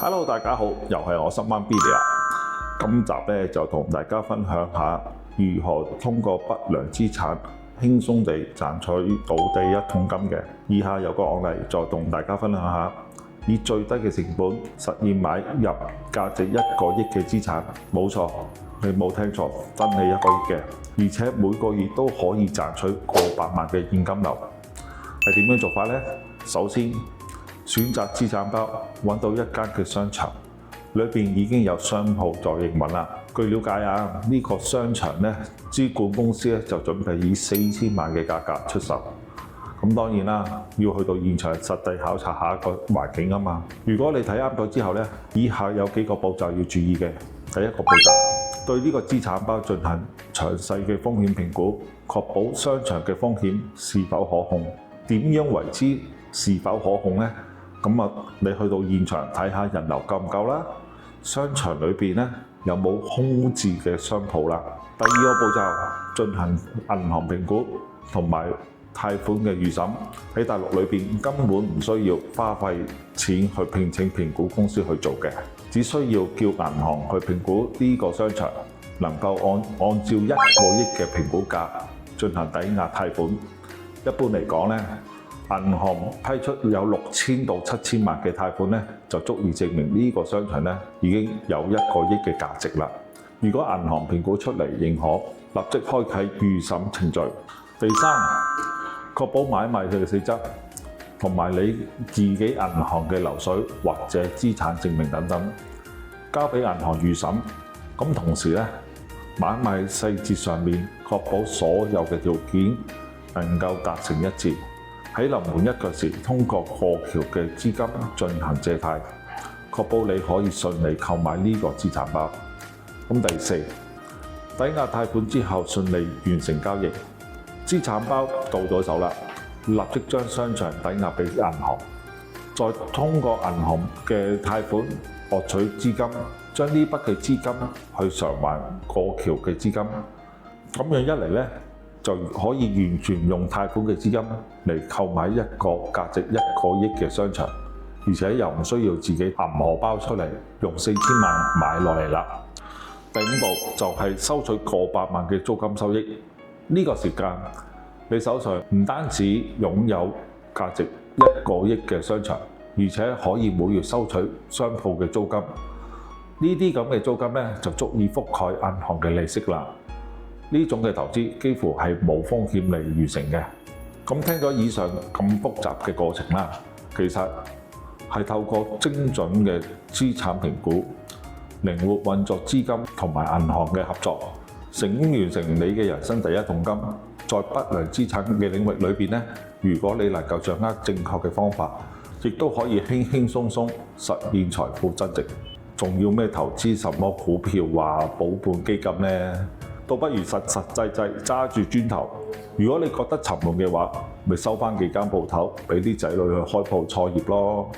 Hello， 大家好，又係我十萬 Billy 啦。今集咧就同大家分享下如何通過不良資產輕鬆地賺取到第一桶金嘅。以下有個案例，再同大家分享下，以最低嘅成本實現買入價值1個億嘅資產。冇錯，你冇聽錯，真係1個億嘅，而且每個月都可以賺取過百萬嘅現金流。係點樣做法呢？首先，選擇資產包，揾到一間嘅商場，裏邊已經有商鋪在營運啦。據了解啊，呢個商場呢，資管公司咧就準備以4000萬嘅價格出售。咁當然啦，要去到現場實地考察下一個環境啊嘛。如果你睇啱咗之後呢，以下有幾個步驟要注意嘅。第一個步驟，對呢個資產包進行詳細嘅風險評估，確保商場嘅風險是否可控。點樣為之是否可控呢？咁啊，你去到現場睇下人流夠唔夠啦，商場裏邊咧有冇空置嘅商鋪啦。第二個步驟，進行銀行評估同埋貸款嘅預審。喺大陸裏邊根本唔需要花費錢去聘請評估公司去做嘅，只需要叫銀行去評估呢個商場能夠按照1個億嘅評估價進行抵押貸款。一般嚟講咧，銀行批出有6000到7000萬嘅貸款咧，就足以證明呢個商場咧已經有1個億嘅價值啦。如果銀行評估出嚟認可，立即開啟預審程序。第三，確保買賣嘅性質同埋你自己銀行嘅流水或者資產證明等等，交俾銀行預審。咁同時咧，買賣細節上面確保所有嘅條件能夠達成一致。喺臨門一腳時，通過過橋嘅資金進行借貸，確保你可以順利購買呢個資產包。咁第四，抵押貸款之後順利完成交易，資產包到咗手啦，立即將商場抵押俾銀行，再通過銀行嘅貸款獲取資金，將呢筆嘅資金去償還過橋嘅資金。咁樣一嚟呢，就可以完全用貸款嘅資金嚟購買一個價值1個億嘅商場，而且又唔需要自己揞荷包出嚟用4000萬買落嚟啦。第五步就係收取過百萬嘅租金收益。呢個時間你手上唔單止擁有價值1個億嘅商場，而且可以每月收取商鋪嘅租金。呢啲咁嘅租金呢，就足以覆蓋銀行嘅利息啦。呢種嘅投資幾乎係冇風險嚟完成嘅。咁聽咗以上咁複雜嘅過程啦，其實係透過精準嘅資產評估、靈活運作資金同埋銀行嘅合作，成功完成你嘅人生第一桶金。在不良資產嘅領域裏邊呢，如果你能夠掌握正確嘅方法，亦都可以輕輕鬆鬆實現財富增值。仲要咩投資什麼股票啊、保本基金呢？倒不如實際揸住磚頭。如果你覺得沉悶嘅話，咪收翻幾間鋪頭，俾啲仔女去開鋪創業咯。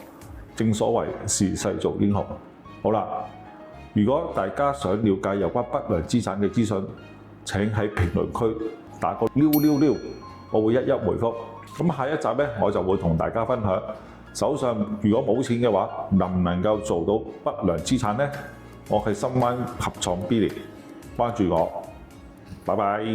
正所謂時勢造英雄。好啦，如果大家想了解有關不良資產嘅資訊，請喺評論區打個666，我會一一回覆。咁下一集呢，我就會同大家分享手上如果冇錢嘅話，能唔能夠做到不良資產呢？我係深灣合創 Billy，關注我。拜拜。